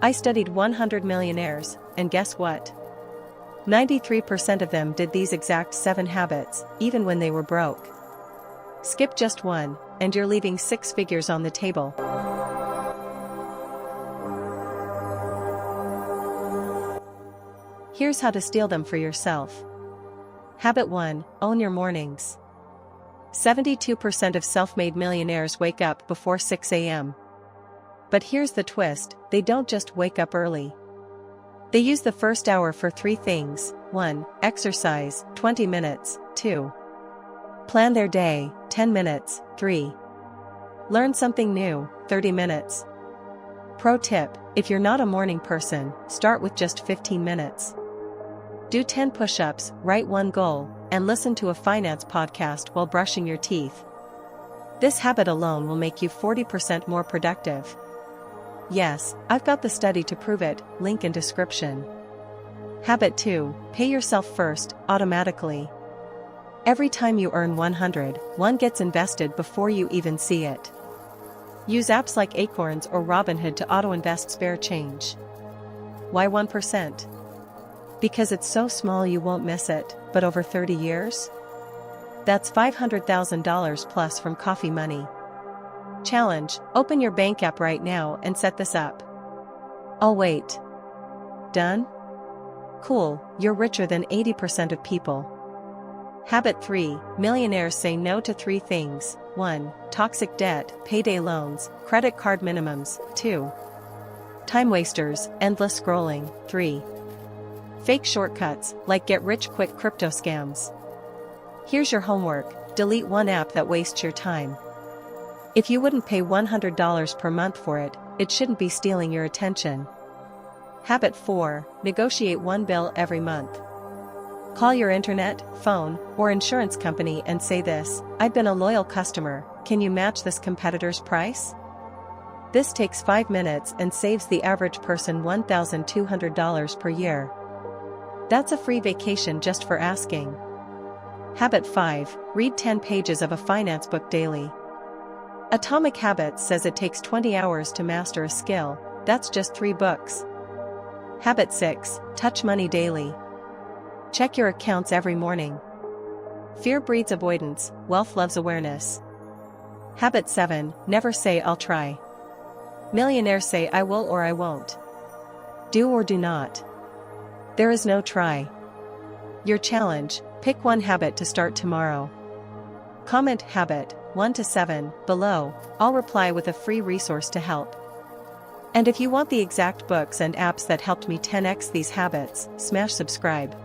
I studied 100 millionaires, and guess what? 93% of them did these exact 7 habits, even when they were broke. Skip just one, and you're leaving 6 figures on the table. Here's how to steal them for yourself. Habit 1: Own your mornings. 72% of self-made millionaires wake up before 6 a.m. But here's the twist: they don't just wake up early. They use the first hour for 3 things. 1. Exercise, 20 minutes. 2. Plan their day, 10 minutes. 3. Learn something new, 30 minutes. Pro tip: if you're not a morning person, start with just 15 minutes. Do 10 push-ups, write 1 goal, and listen to a finance podcast while brushing your teeth. This habit alone will make you 40% more productive. Yes, I've got the study to prove it, link in description. Habit 2: Pay yourself first, automatically. Every time you earn 100, 1 gets invested before you even see it. Use apps like Acorns or Robinhood to auto-invest spare change. Why 1%? Because it's so small you won't miss it, but over 30 years? That's $500,000 plus from coffee money. Challenge: open your bank app right now and set this up. I'll wait. Done? Cool, you're richer than 80% of people. Habit 3: Millionaires say no to 3 things. 1. Toxic debt, payday loans, credit card minimums. 2. Time wasters, endless scrolling. 3. Fake shortcuts, like get-rich-quick crypto scams. Here's your homework: delete 1 app that wastes your time. If you wouldn't pay $100 per month for it, it shouldn't be stealing your attention. Habit 4: Negotiate 1 bill every month. Call your internet, phone, or insurance company and say this: I've been a loyal customer, can you match this competitor's price? This takes 5 minutes and saves the average person $1,200 per year. That's a free vacation just for asking. Habit 5: Read 10 pages of a finance book daily. Atomic Habits says it takes 20 hours to master a skill, that's just 3 books. Habit 6: Touch money daily. Check your accounts every morning. Fear breeds avoidance, wealth loves awareness. Habit 7: Never say I'll try. Millionaires say I will or I won't. Do or do not. There is no try. Your challenge: pick 1 habit to start tomorrow. Comment habit 1 to 7 below, I'll reply with a free resource to help. And if you want the exact books and apps that helped me 10x these habits, smash subscribe.